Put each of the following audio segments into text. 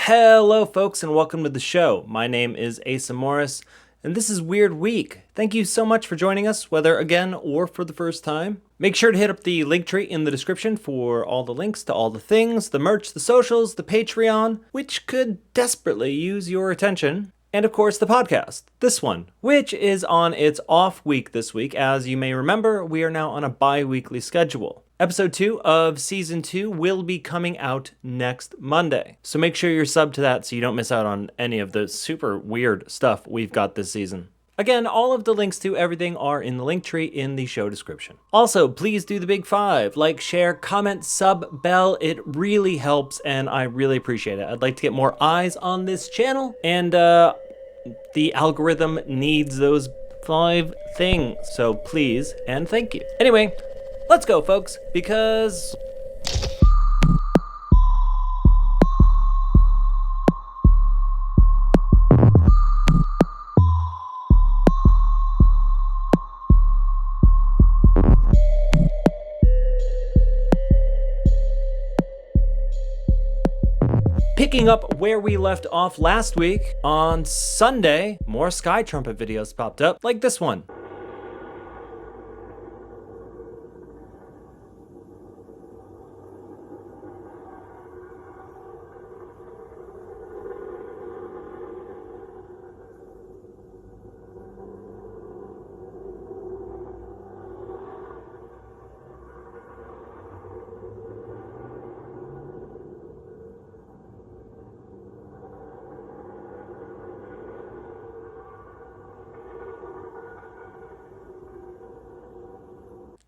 Hello folks and welcome to the show. My name is Asa Morris and this is Weird Week. Thank you so much for joining us, whether again or for the first time. Make sure to hit up the link tree in the description for all the links to all the things, the merch, the socials, the Patreon, which could desperately use your attention. And of course the podcast, this one, which is on its off week this week. As you may remember, we are now on a bi-weekly schedule. Episode 2 of Season 2 will be coming out next Monday. So make sure you're subbed to that so you don't miss out on any of the super weird stuff we've got this season. Again, all of the links to everything are in the link tree in the show description. Also, please do the big five. Like, share, comment, sub, bell. It really helps and I really appreciate it. I'd like to get more eyes on this channel and the algorithm needs those 5 things. So please and thank you. Anyway, let's go, folks, because picking up where we left off last week, on Sunday, more sky trumpet videos popped up, like this one.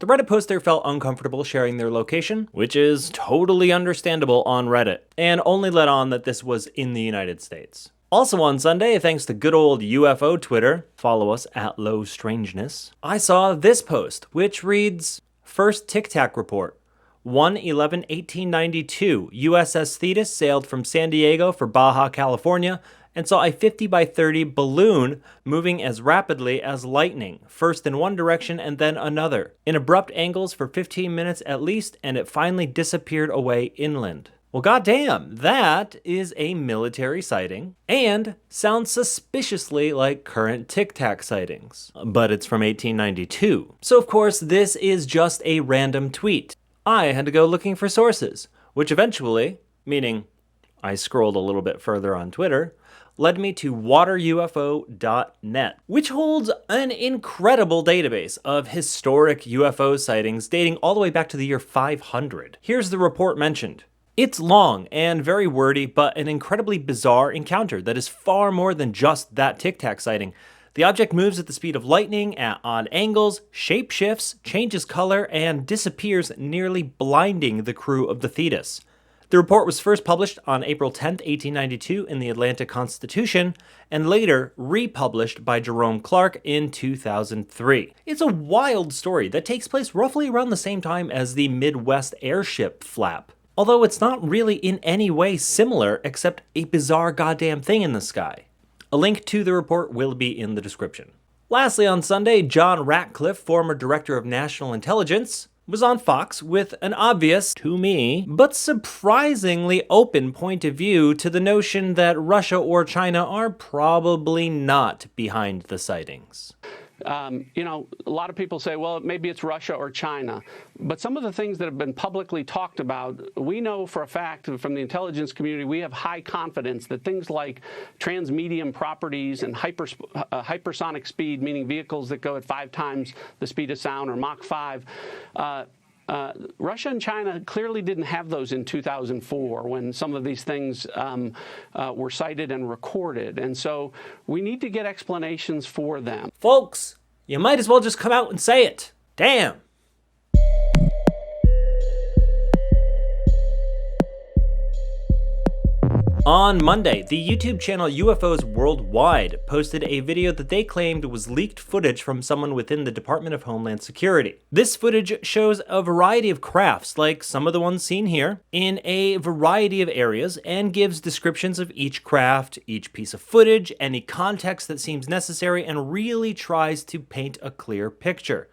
The Reddit poster felt uncomfortable sharing their location, which is totally understandable on Reddit, and only let on that this was in the United States. Also on Sunday, thanks to good old UFO Twitter, follow us at Low Strangeness, I saw this post, which reads, First TicTac report. 1/11/1892, USS Thetis sailed from San Diego for Baja, California, and saw a 50 by 30 balloon moving as rapidly as lightning, first in one direction and then another, in abrupt angles for 15 minutes at least, and it finally disappeared away inland. Well, goddamn, that is a military sighting, and sounds suspiciously like current TicTac sightings. But it's from 1892. So of course, this is just a random tweet. I had to go looking for sources, which eventually, meaning I scrolled a little bit further on Twitter, led me to waterufo.net, which holds an incredible database of historic UFO sightings dating all the way back to the year 500. Here's the report mentioned. It's long and very wordy, but an incredibly bizarre encounter that is far more than just that TicTac sighting. The object moves at the speed of lightning, at odd angles, shape shifts, changes color, and disappears, nearly blinding the crew of the Thetis. The report was first published on April 10, 1892 in the Atlanta Constitution, and later republished by Jerome Clark in 2003. It's a wild story that takes place roughly around the same time as the Midwest airship flap, although it's not really in any way similar except a bizarre goddamn thing in the sky. A link to the report will be in the description. Lastly, on Sunday, John Ratcliffe, former Director of National Intelligence, was on Fox with an obvious, to me, but surprisingly open point of view to the notion that Russia or China are probably not behind the sightings. A lot of people say, well, maybe it's Russia or China. But some of the things that have been publicly talked about, we know for a fact from the intelligence community, we have high confidence that things like transmedium properties and hypersonic speed, meaning vehicles that go at 5 times the speed of sound, or Mach 5, Russia and China clearly didn't have those in 2004 when some of these things were cited and recorded. And so we need to get explanations for them. Folks, you might as well just come out and say it. Damn. On Monday, the YouTube channel UFOs Worldwide posted a video that they claimed was leaked footage from someone within the Department of Homeland Security. This footage shows a variety of crafts, like some of the ones seen here, in a variety of areas, and gives descriptions of each craft, each piece of footage, any context that seems necessary, and really tries to paint a clear picture.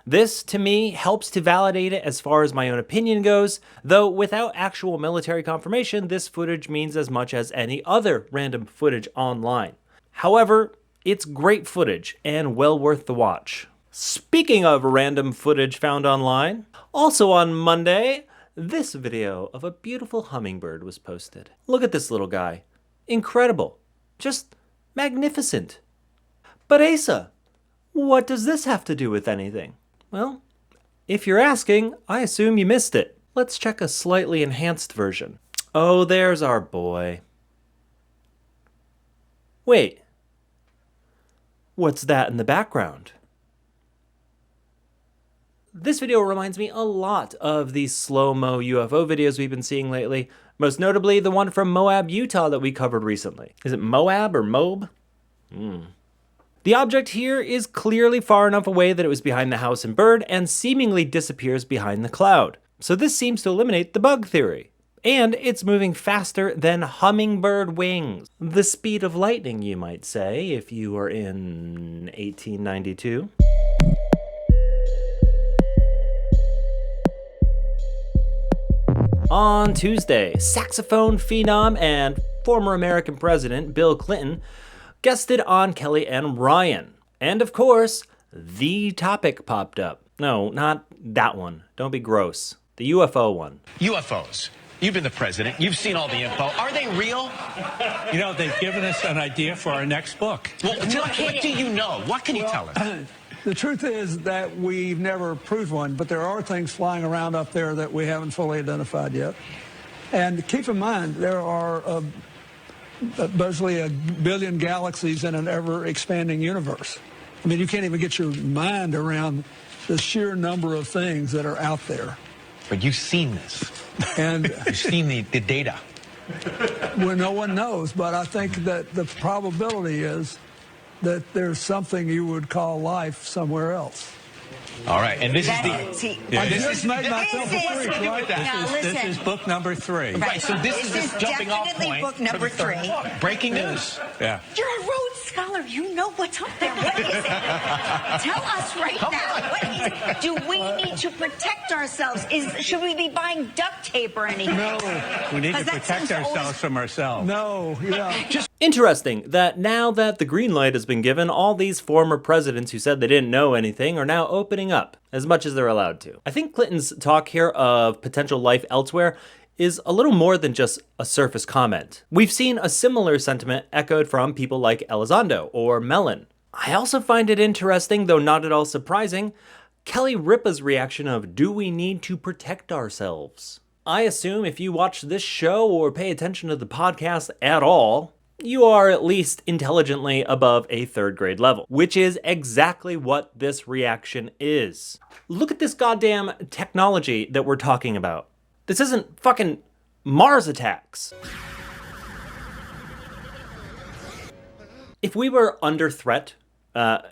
This, to me, helps to validate it as far as my own opinion goes, though without actual military confirmation, this footage means as much as any other random footage online. However, it's great footage and well worth the watch. Speaking of random footage found online, also on Monday, this video of a beautiful hummingbird was posted. Look at this little guy. Incredible. Just magnificent. But Asa, what does this have to do with anything? Well, if you're asking, I assume you missed it. Let's check a slightly enhanced version. Oh, there's our boy. Wait. What's that in the background? This video reminds me a lot of these slow-mo UFO videos we've been seeing lately, most notably the one from Moab, Utah that we covered recently. Is it Moab or Moab? The object here is clearly far enough away that it was behind the house and bird and seemingly disappears behind the cloud. So this seems to eliminate the bug theory. And it's moving faster than hummingbird wings. The speed of lightning, you might say, if you were in 1892. On Tuesday, saxophone phenom and former American President Bill Clinton guested on Kelly and Ryan. And of course, the topic popped up. No, not that one. Don't be gross. The UFO one. UFOs. You've been the president. You've seen all the info. Are they real? You know, they've given us an idea for our next book. Well, what do you know? What can you tell us? The truth is that we've never proved one, but there are things flying around up there that we haven't fully identified yet. And keep in mind, there are basically 1 billion galaxies in an ever-expanding universe. I mean, you can't even get your mind around the sheer number of things that are out there. But you've seen this. And You've seen the data. well, no one knows, but I think that the probability is that there's something you would call life somewhere else. All right, and this is I just made myself a freak, right? This is book number 3. Right, so this is the jumping off definitely point. book number for the third 3. book. Breaking news. Yeah. You're a Rhodes Scholar. You know what's up there. What is it? Tell us right now. What is it? Do we need to protect ourselves? Should we be buying duct tape or anything? No, We need to 'Cause that protect seems always- ourselves from ourselves. no, yeah. Interesting that now that the green light has been given, all these former presidents who said they didn't know anything are now opening up, as much as they're allowed to. I think Clinton's talk here of potential life elsewhere is a little more than just a surface comment. We've seen a similar sentiment echoed from people like Elizondo or Mellon. I also find it interesting, though not at all surprising, Kelly Ripa's reaction of, do we need to protect ourselves? I assume if you watch this show or pay attention to the podcast at all, you are at least intelligently above a 3rd grade level, which is exactly what this reaction is. Look at this goddamn technology that we're talking about. This isn't fucking Mars attacks. If we were under threat,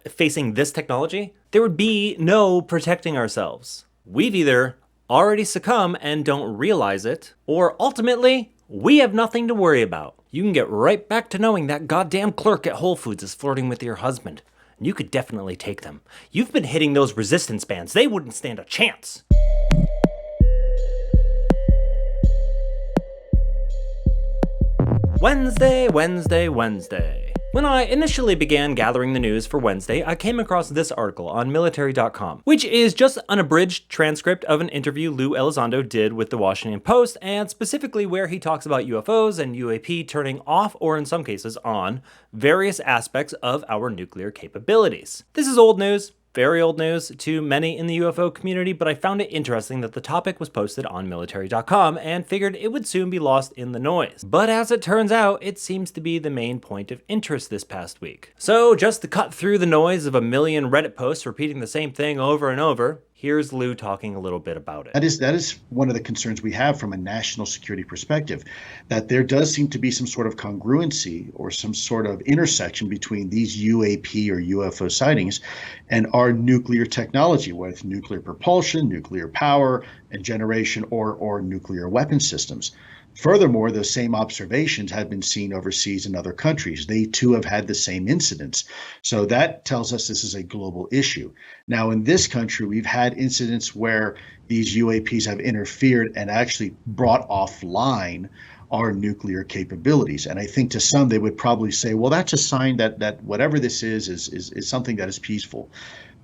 facing this technology, there would be no protecting ourselves. We've either already succumb and don't realize it, or ultimately, we have nothing to worry about. You can get right back to knowing that goddamn clerk at Whole Foods is flirting with your husband. And you could definitely take them. You've been hitting those resistance bands. They wouldn't stand a chance. Wednesday. When I initially began gathering the news for Wednesday, I came across this article on military.com, which is just an abridged transcript of an interview Lou Elizondo did with the Washington Post, and specifically where he talks about UFOs and UAP turning off, or in some cases on, various aspects of our nuclear capabilities. This is old news. Very old news to many in the UFO community, but I found it interesting that the topic was posted on military.com and figured it would soon be lost in the noise. But as it turns out, it seems to be the main point of interest this past week. So just to cut through the noise of a million Reddit posts repeating the same thing over and over, here's Lou talking a little bit about it. That is one of the concerns we have from a national security perspective, that there does seem to be some sort of congruency or some sort of intersection between these UAP or UFO sightings and our nuclear technology, whether it's nuclear propulsion, nuclear power and generation, or nuclear weapon systems. Furthermore, those same observations have been seen overseas in other countries. They too have had the same incidents. So that tells us this is a global issue. Now, in this country, we've had incidents where these UAPs have interfered and actually brought offline our nuclear capabilities. And I think to some, they would probably say, well, that's a sign that whatever this is something that is peaceful.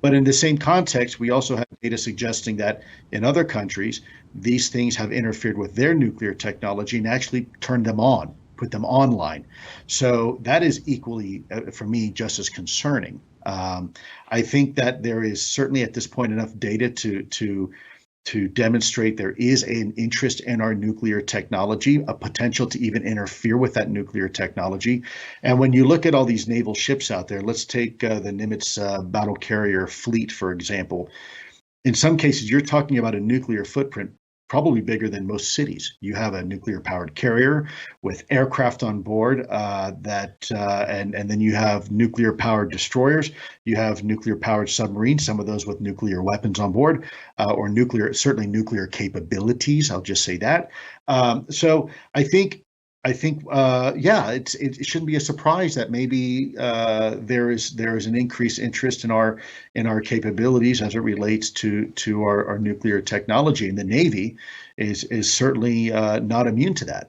But in the same context, we also have data suggesting that in other countries, these things have interfered with their nuclear technology and actually turned them on, put them online. So that is equally, for me, just as concerning. I think that there is certainly at this point enough data to demonstrate there is an interest in our nuclear technology, a potential to even interfere with that nuclear technology. And when you look at all these naval ships out there, let's take the Nimitz battle carrier fleet, for example. In some cases, you're talking about a nuclear footprint probably bigger than most cities. You have a nuclear-powered carrier with aircraft on board and then you have nuclear-powered destroyers. You have nuclear-powered submarines, some of those with nuclear weapons on board, or certainly nuclear capabilities. I'll just say that. So I think it shouldn't be a surprise that maybe there is an increased interest in our capabilities as it relates to our nuclear technology, and the Navy is certainly not immune to that.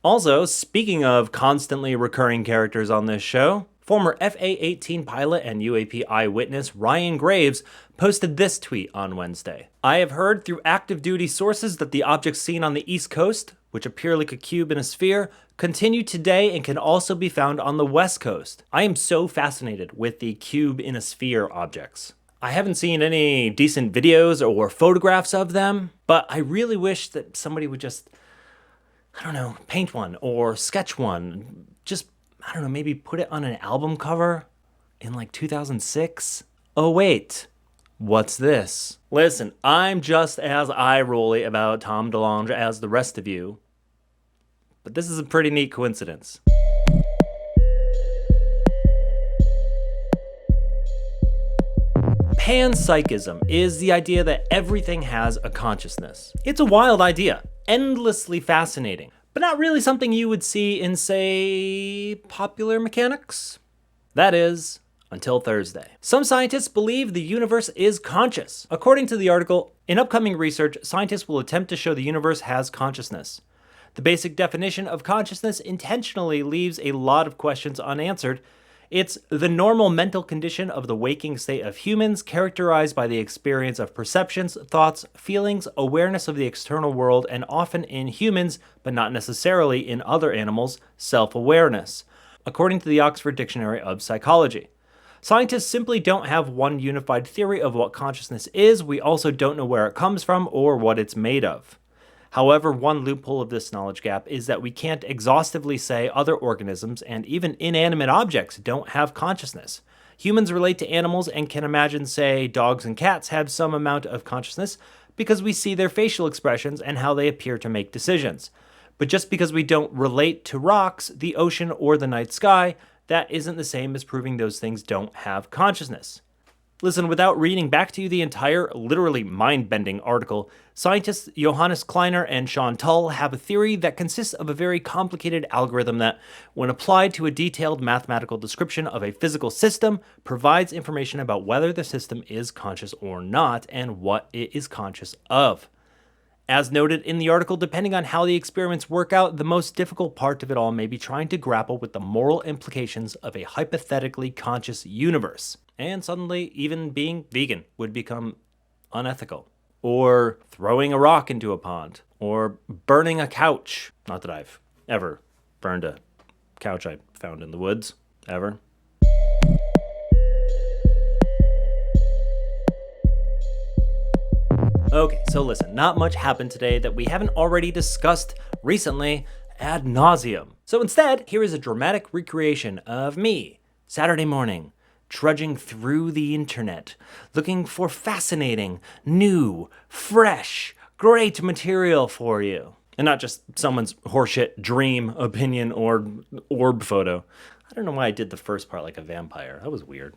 Also, speaking of constantly recurring characters on this show, former FA-18 pilot and UAP eyewitness Ryan Graves posted this tweet on Wednesday. I have heard through active duty sources that the objects seen on the East Coast, which appear like a cube in a sphere, continue today and can also be found on the West Coast. I am so fascinated with the cube in a sphere objects. I haven't seen any decent videos or photographs of them, but I really wish that somebody would just, paint one or sketch one. Just, maybe put it on an album cover in like 2006. Oh wait, what's this? Listen, I'm just as eye-rolly about Tom DeLonge as the rest of you, but this is a pretty neat coincidence. Panpsychism is the idea that everything has a consciousness. It's a wild idea, endlessly fascinating, but not really something you would see in, say, popular mechanics. That is, until Thursday. Some scientists believe the universe is conscious. According to the article, in upcoming research, scientists will attempt to show the universe has consciousness. The basic definition of consciousness intentionally leaves a lot of questions unanswered. It's the normal mental condition of the waking state of humans, characterized by the experience of perceptions, thoughts, feelings, awareness of the external world, and often in humans, but not necessarily in other animals, self-awareness, according to the Oxford Dictionary of Psychology. Scientists simply don't have one unified theory of what consciousness is. We also don't know where it comes from or what it's made of. However, one loophole of this knowledge gap is that we can't exhaustively say other organisms and even inanimate objects don't have consciousness. Humans relate to animals and can imagine, say, dogs and cats have some amount of consciousness because we see their facial expressions and how they appear to make decisions. But just because we don't relate to rocks, the ocean, or the night sky, that isn't the same as proving those things don't have consciousness. Listen, without reading back to you the entire, literally mind-bending article, scientists Johannes Kleiner and Sean Tull have a theory that consists of a very complicated algorithm that, when applied to a detailed mathematical description of a physical system, provides information about whether the system is conscious or not and what it is conscious of. As noted in the article, depending on how the experiments work out, the most difficult part of it all may be trying to grapple with the moral implications of a hypothetically conscious universe. And suddenly, even being vegan would become unethical. Or throwing a rock into a pond. Or burning a couch. Not that I've ever burned a couch I found in the woods. Ever. Okay, so listen, not much happened today that we haven't already discussed recently ad nauseum. So instead, here is a dramatic recreation of me, Saturday morning, trudging through the internet, looking for fascinating, new, fresh, great material for you. And not just someone's horseshit dream, opinion, or orb photo. I don't know why I did the first part like a vampire. That was weird.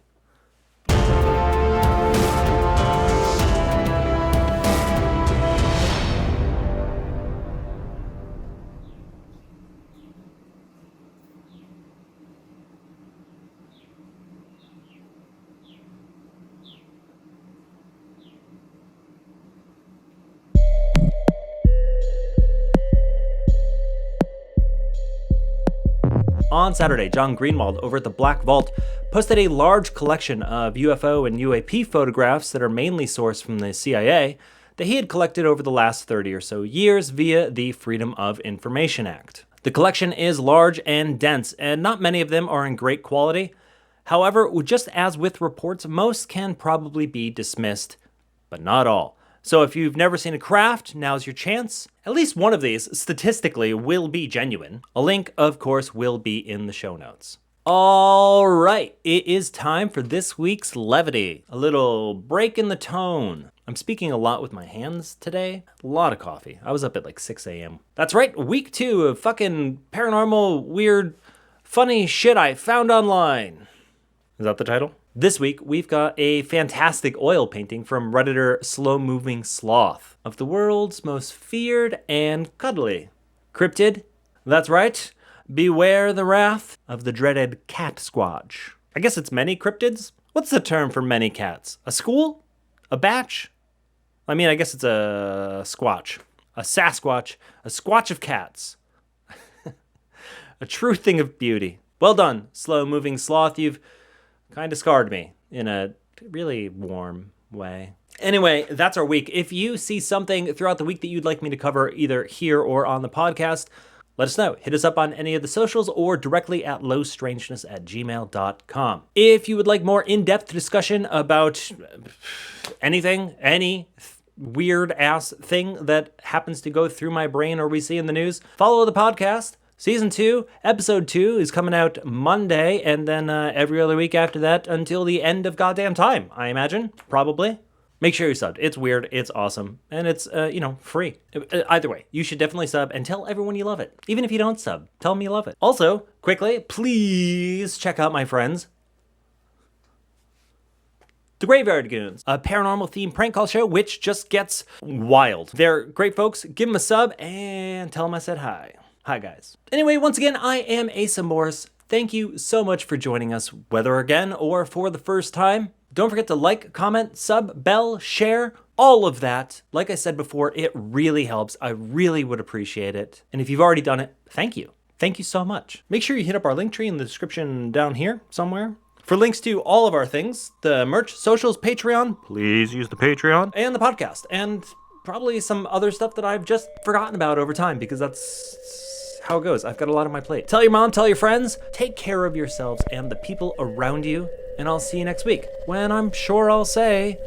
On Saturday, John Greenwald over at the Black Vault posted a large collection of UFO and UAP photographs that are mainly sourced from the CIA that he had collected over the last 30 or so years via the Freedom of Information Act. The collection is large and dense, and not many of them are in great quality. However, just as with reports, most can probably be dismissed, but not all. So if you've never seen a craft, now's your chance. At least one of these, statistically, will be genuine. A link, of course, will be in the show notes. All right, it is time for this week's levity. A little break in the tone. I'm speaking a lot with my hands today. A lot of coffee. I was up at like 6 a.m. That's right, week 2 of fucking paranormal, weird, funny shit I found online. Is that the title? This week, we've got a fantastic oil painting from Redditor Slow Moving Sloth of the world's most feared and cuddly cryptid. That's right. Beware the wrath of the dreaded CatSquatch. I guess it's many cryptids? What's the term for many cats? A school? A batch? I mean, I guess it's a squatch. A Sasquatch. A squatch of cats. A true thing of beauty. Well done, slow-moving sloth. You've kind of scarred me in a really warm way. Anyway, that's our week. If you see something throughout the week that you'd like me to cover either here or on the podcast, let us know. Hit us up on any of the socials or directly at lowstrangeness@gmail.com. If you would like more in-depth discussion about anything, any weird-ass thing that happens to go through my brain or we see in the news, follow the podcast. Season 2, Episode 2 is coming out Monday, and then every other week after that until the end of goddamn time, I imagine. Probably. Make sure you subbed. It's weird, it's awesome, and it's, free. Either way, you should definitely sub and tell everyone you love it. Even if you don't sub, tell them you love it. Also, quickly, please check out my friends, The Graveyard Goons, a paranormal-themed prank call show which just gets wild. They're great folks. Give them a sub and tell them I said hi. Hi, guys. Anyway, once again, I am Asa Morris. Thank you so much for joining us, whether again or for the first time. Don't forget to like, comment, sub, bell, share, all of that. Like I said before, it really helps. I really would appreciate it. And if you've already done it, thank you. Thank you so much. Make sure you hit up our link tree in the description down here somewhere for links to all of our things, the merch, socials, Patreon. Please use the Patreon. And the podcast. And probably some other stuff that I've just forgotten about over time because that's how it goes. I've got a lot on my plate. Tell your mom, tell your friends, take care of yourselves and the people around you, and I'll see you next week when I'm sure I'll say,